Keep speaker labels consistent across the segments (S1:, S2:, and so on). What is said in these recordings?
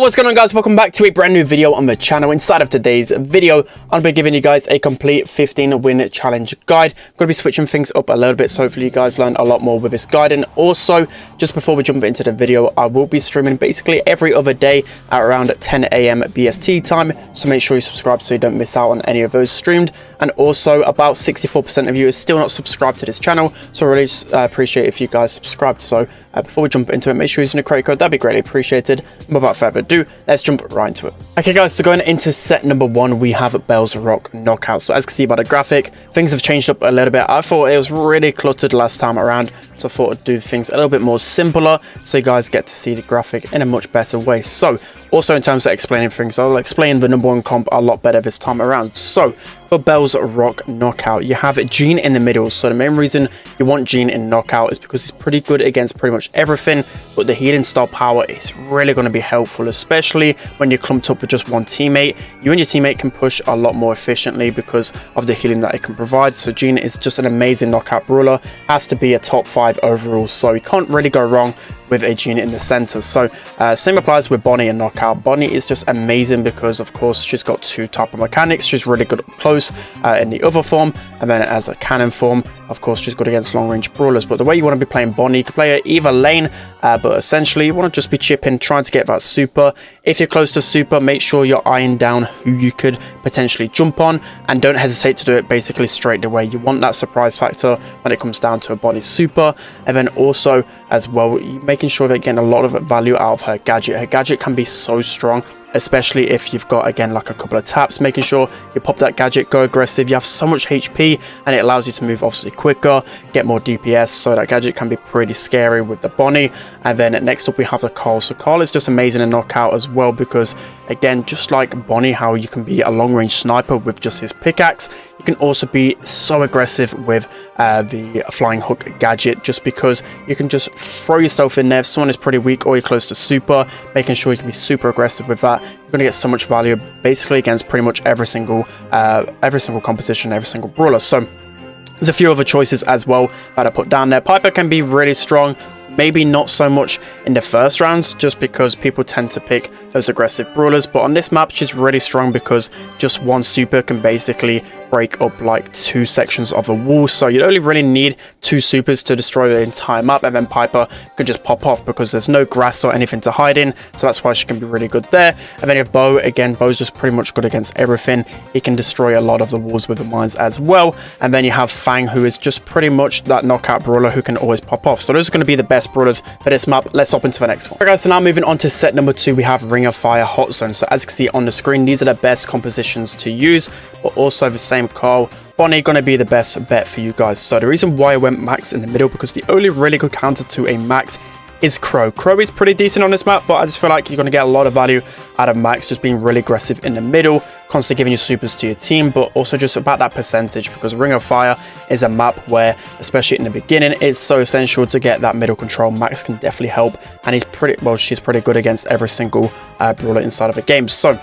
S1: What's going on, guys? Welcome back to a brand new video on the channel. Inside of today's video, I'm going to be giving you guys a complete 15 win challenge guide. I'm going to be switching things up a little bit, so hopefully you guys learn a lot more with this guide. And also, just before we jump into the video, I will be streaming basically every other day at around 10 AM BST time, so make sure you subscribe so you don't miss out on any of those streamed. And also, about 64% of you are still not subscribed to this channel, so I really just appreciate if you guys subscribed. So before we jump into it, make sure you're using a credit code. That'd be greatly appreciated. And without further ado, let's jump right into it. Okay, guys, so going into set number 1, we have Bell's Rock Knockout. So as you can see by the graphic, things have changed up a little bit. I thought it was really cluttered last time around, so I thought I'd do things a little bit more simpler so you guys get to see the graphic in a much better way. So also in terms of explaining things, I'll explain the number 1 comp a lot better this time around. So for Bell's Rock Knockout, you have Gene in the middle. So the main reason you want Gene in Knockout is because he's pretty good against pretty much everything, but the healing style power is really going to be helpful, especially when you're clumped up with just one teammate. You and your teammate can push a lot more efficiently because of the healing that it can provide. So Gene is just an amazing knockout brawler, has to be a top 5 overall, so you can't really go wrong with a Gene in the center. So same applies with Bonnie and Knockout. Bonnie is just amazing because of course she's got 2 type of mechanics. She's really good up close in the other form, and then as a cannon form, of course she's good against long range brawlers. But the way you want to be playing Bonnie, you can play her either lane, but essentially you want to just be chipping, trying to get that super. If you're close to super, make sure you're eyeing down who you could potentially jump on, and don't hesitate to do it basically straight away. You want that surprise factor when it comes down to a Bonnie super. And then also as well, making sure that you're getting a lot of value out of her gadget. Her gadget can be so strong, especially if you've got, again, like a couple of taps. Making sure you pop that gadget, go aggressive. You have so much HP and it allows you to move obviously quicker, get more DPS, so that gadget can be pretty scary with the Bonnie. And then next up we have the Carl. So Carl is just amazing in Knockout as well because, again, just like Bonnie, how you can be a long range sniper with just his pickaxe, you can also be so aggressive with the flying hook gadget, just because you can just throw yourself in there if someone is pretty weak or you're close to super, making sure you can be super aggressive with that. You're going to get so much value basically against pretty much every single composition, every single brawler. So there's a few other choices as well that I put down there. Piper can be really strong, maybe not so much in the first rounds, just because people tend to pick those aggressive brawlers. But on this map, she's really strong because just one super can basically break up like 2 sections of a wall. So you only really need 2 supers to destroy the entire map, and then Piper could just pop off because there's no grass or anything to hide in. So that's why she can be really good there. And then you have Bo. Again, Bo's just pretty much good against everything. He can destroy a lot of the walls with the mines as well. And then you have Fang, who is just pretty much that knockout brawler who can always pop off. So those are going to be the best brawlers for this map. Let's hop into the next one. Alright, guys, so now moving on to set number 2, we have Ring of Fire Hot Zone. So as you can see on the screen, these are the best compositions to use, but also the same Carl. Bonnie going to be the best bet for you guys. So the reason why I went max in the middle, because the only really good counter to a max is Crow. Crow is pretty decent on this map, but I just feel like you're going to get a lot of value out of max just being really aggressive in the middle, constantly giving you supers to your team, but also just about that percentage, because Ring of Fire is a map where, especially in the beginning, it's so essential to get that middle control. Max can definitely help, and she's pretty good against every single brawler inside of the game. So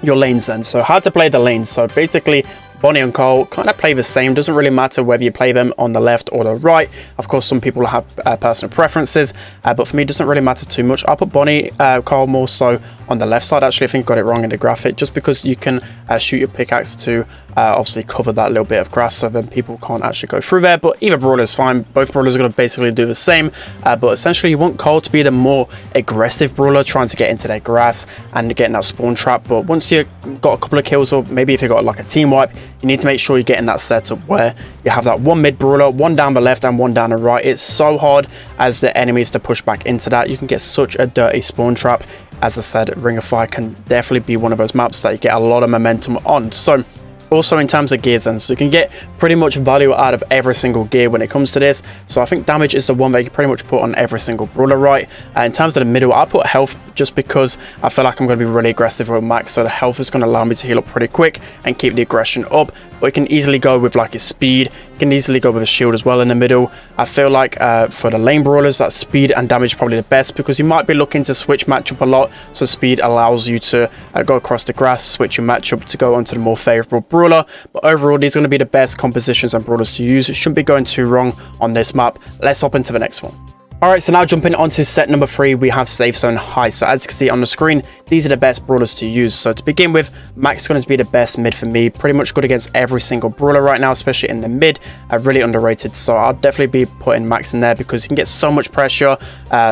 S1: your lanes then. So how to play the lanes. So basically, Bonnie and Carl kind of play the same. Doesn't really matter whether you play them on the left or the right. Of course, some people have personal preferences, but for me, it doesn't really matter too much. I'll put Bonnie, Carl more so on the left side. Actually, I think I got it wrong in the graphic, just because you can shoot your pickaxe to obviously cover that little bit of grass, so then people can't actually go through there. But either brawler is fine. Both brawlers are going to basically do the same, but essentially you want Carl to be the more aggressive brawler, trying to get into their grass and getting that spawn trap. But once you've got a couple of kills, or maybe if you've got like a team wipe, you need to make sure you're getting that setup where you have that one mid brawler, one down the left and one down the right. It's so hard as the enemies to push back into that. You can get such a dirty spawn trap. As I said, Ring of Fire can definitely be one of those maps that you get a lot of momentum on. So also in terms of gears then, so you can get pretty much value out of every single gear when it comes to this. So I think damage is the one that you can pretty much put on every single brawler, right? In terms of the middle, I put health just because I feel like I'm going to be really aggressive with max, so the health is going to allow me to heal up pretty quick and keep the aggression up. But you can easily go with like his speed. You can easily go with a shield as well in the middle. I feel like for the lane brawlers, that speed and damage is probably the best, because you might be looking to switch matchup a lot. So speed allows you to go across the grass, switch your matchup to go onto the more favorable brawler. But overall, these are going to be the best compositions and brawlers to use. It shouldn't be going too wrong on this map. Let's hop into the next one. Alright, so now jumping onto set number 3, we have Safe Zone High. So as you can see on the screen, these are the best brawlers to use. So to begin with, Max is going to be the best mid for me. Pretty much good against every single brawler right now, especially in the mid. Really underrated. So I'll definitely be putting Max in there because you can get so much pressure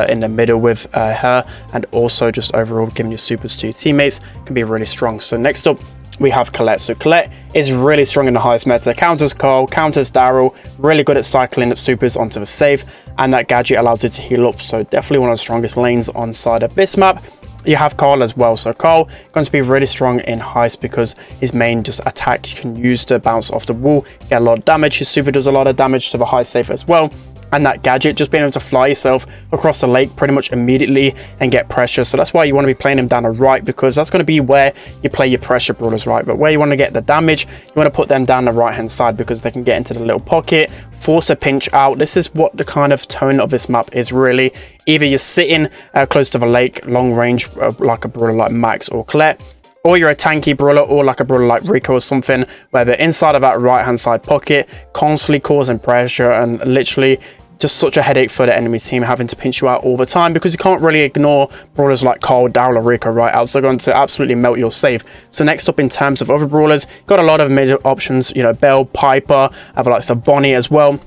S1: in the middle with her. And also just overall giving your supers to your teammates can be really strong. So next up, we have Colette. So Colette is really strong in the highest meta. Counters Cole, counters Daryl, really good at cycling supers onto the save, and that gadget allows you to heal up. So definitely one of the strongest lanes on side of this map. You have Cole as well. So Cole going to be really strong in heist because his main just attack you can use to bounce off the wall, get a lot of damage. His super does a lot of damage to the high safe as well. And that gadget, just being able to fly yourself across the lake pretty much immediately and get pressure. So that's why you want to be playing him down the right, because that's going to be where you play your pressure brawlers, right? But where you want to get the damage, you want to put them down the right hand side because they can get into the little pocket, force a pinch out. This is what the kind of tone of this map is really. Either you're sitting close to the lake, long range, like a brawler like Max or Colette, or you're a tanky brawler or like a brawler like Rico or something, where they're inside of that right hand side pocket, constantly causing pressure and literally just such a headache for the enemy team having to pinch you out all the time, because you can't really ignore brawlers like Cole, Daryl or Rico right out. So they're going to absolutely melt your save. So next up in terms of other brawlers, got a lot of mid options, you know, Belle, Piper, have like some Bonnie as well.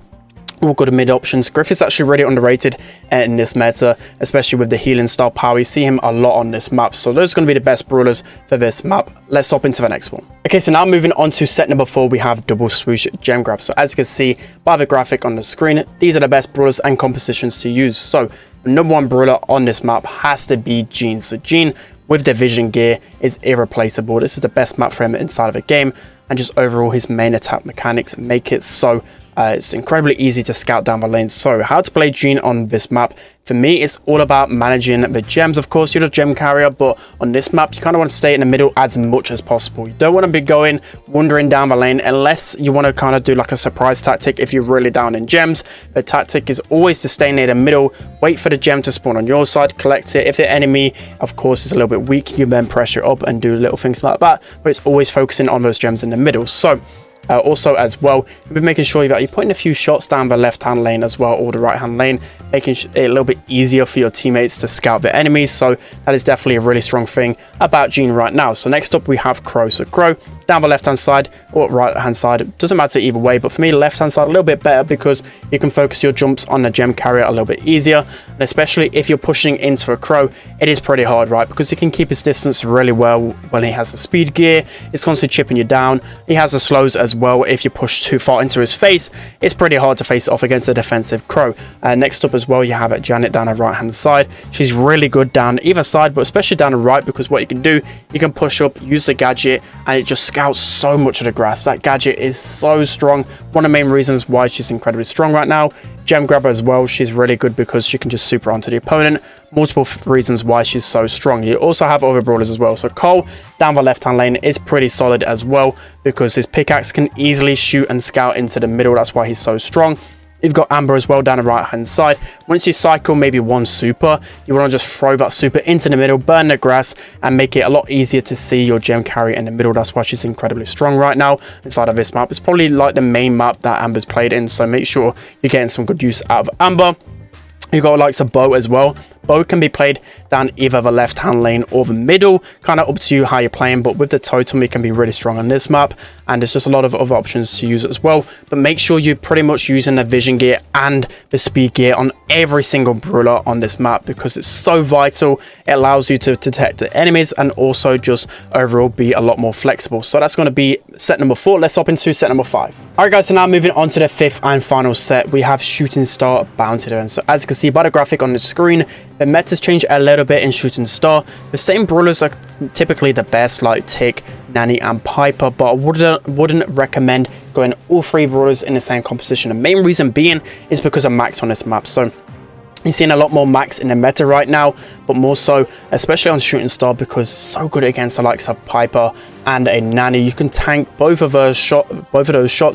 S1: All good mid options. Griffith's actually really underrated in this meta, especially with the healing style power. You see him a lot on this map. So those are going to be the best brawlers for this map. Let's hop into the next one. Okay, so now moving on to set number 4, we have double swoosh gem grab. So as you can see by the graphic on the screen, these are the best brawlers and compositions to use. So the number 1 brawler on this map has to be Jean. So Jean with the vision gear is irreplaceable. This is the best map for him inside of a game, and just overall his main attack mechanics make it so it's incredibly easy to scout down the lanes. So how to play Jean on this map? For me, it's all about managing the gems. Of course, you're a gem carrier, but on this map, you kind of want to stay in the middle as much as possible. You don't want to be going wandering down the lane unless you want to kind of do like a surprise tactic if you're really down in gems. The tactic is always to stay near the middle, wait for the gem to spawn on your side, collect it. If the enemy, of course, is a little bit weak, you then pressure up and do little things like that. But it's always focusing on those gems in the middle. So also as well, you'll be making sure that you're putting a few shots down the left hand lane as well, or the right hand lane, making it a little bit easier for your teammates to scout the enemies. So that is definitely a really strong thing about Jean right now. So next up we have Crow. So Crow down the left hand side or right hand side, it doesn't matter either way, but for me left hand side a little bit better because you can focus your jumps on the gem carrier a little bit easier. And especially if you're pushing into a Crow, it is pretty hard, right? Because he can keep his distance really well when he has the speed gear. It's constantly chipping you down. He has the slows as well. If you push too far into his face, it's pretty hard to face off against a defensive Crow. Next up as well, you have Janet down the right hand side. She's really good down either side, but especially down the right, because what you can do, you can push up, use the gadget, and it just scouts so much of the grass. That gadget is so strong. One of the main reasons why she's incredibly strong right now. Gem grabber as well, she's really good because she can just super onto the opponent. Multiple reasons why she's so strong. You also have other brawlers as well. So Cole down the left hand lane is pretty solid as well because his pickaxe can easily shoot and scout into the middle. That's why he's so strong. You've got Amber as well down the right hand side. Once you cycle maybe one super, you want to just throw that super into the middle, burn the grass, and make it a lot easier to see your gem carry in the middle. That's why she's incredibly strong right now inside of this map. It's probably like the main map that Amber's played in, so make sure you're getting some good use out of Amber. You've got likes of Bo as well. Bo can be played down either the left hand lane or the middle, kind of up to you how you're playing, but with the totem it can be really strong on this map, and there's just a lot of other options to use as well. But make sure you're pretty much using the vision gear and the speed gear on every single brawler on this map because it's so vital. It allows you to detect the enemies and also just overall be a lot more flexible. So that's going to be set number 4. Let's hop into set number 5. Alright guys, so now moving on to the 5th and final set, we have Shooting Star Bounty Event. So as you can see by the graphic on the screen, the metas change a little bit in Shooting Star. The same brawlers are typically the best, like Tick, Nanny and Piper, but I wouldn't recommend going all 3 brawlers in the same composition. The main reason being is because of Max on this map. So you're seeing a lot more Max in the meta right now, but more so especially on Shooting Star because it's so good against the likes of Piper and a Nanny. You can tank both of those shots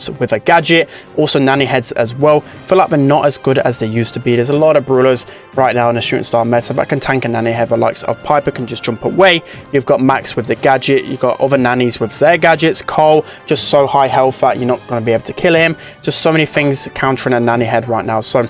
S1: with a gadget. Also Nanny heads as well. Feel like they're not as good as they used to be. There's a lot of brawlers right now in the Shooting Star meta that can tank a Nanny head. The likes of Piper can just jump away. You've got Max with the gadget. You've got other Nannies with their gadgets. Cole just so high health that you're not going to be able to kill him. Just so many things countering a Nanny head right now. So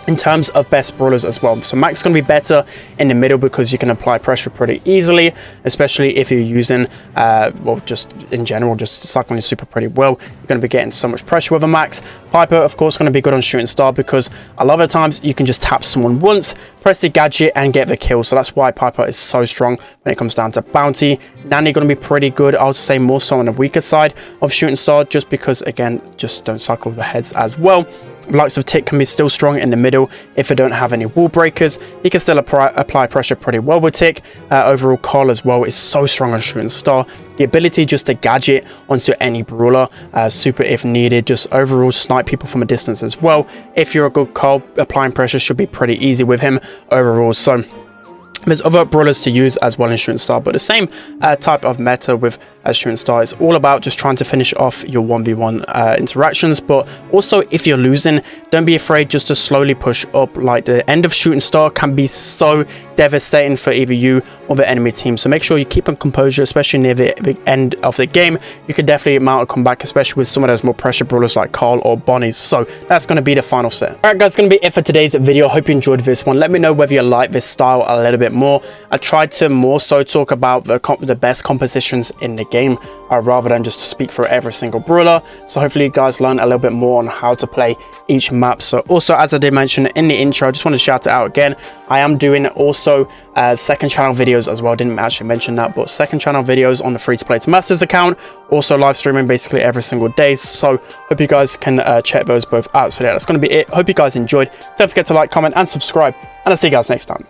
S1: in terms of best brawlers as well. So Mac's going to be better in the middle because you can apply pressure pretty easily, especially if you're using, well, just in general, just cycling super pretty well. You're going to be getting so much pressure with a Max. Piper, of course, going to be good on shooting star because a lot of the times you can just tap someone once, press the gadget and get the kill. So that's why Piper is so strong when it comes down to bounty. Nanny going to be pretty good. I would say more so on the weaker side of shooting star, just because, again, just don't cycle with the heads as well. Likes of Tick can be still strong in the middle if they don't have any wall breakers. He can still apply pressure pretty well with Tick. Overall, Carl as well is so strong on shooting star. The ability just to gadget onto any brawler, super if needed, just overall snipe people from a distance as well. If you're a good Carl, applying pressure should be pretty easy with him overall. So there's other brawlers to use as well in shooting star, but the same type of meta with shooting star is all about just trying to finish off your 1v1 interactions. But also, if you're losing, don't be afraid just to slowly push up. Like, the end of shooting star can be so devastating for either you or the enemy team, so make sure you keep on composure, especially near the end of the game. You can definitely mount a comeback, especially with some of those more pressure brawlers like Carl or Bonnie. So that's going to be the final set. All right, guys, it's going to be it for today's video. Hope you enjoyed this one. Let me know whether you like this style a little bit more. I tried to more so talk about the best compositions in the game, rather than just to speak for every single brawler. So hopefully you guys learn a little bit more on how to play each map. So also, as I did mention in the intro, I just want to shout it out again. I am doing also second channel videos as well. I didn't actually mention that, but second channel videos on the free to play to masters account. Also live streaming basically every single day. So hope you guys can check those both out. So yeah, that's going to be it. Hope you guys enjoyed. Don't forget to like, comment and subscribe, and I'll see you guys next time.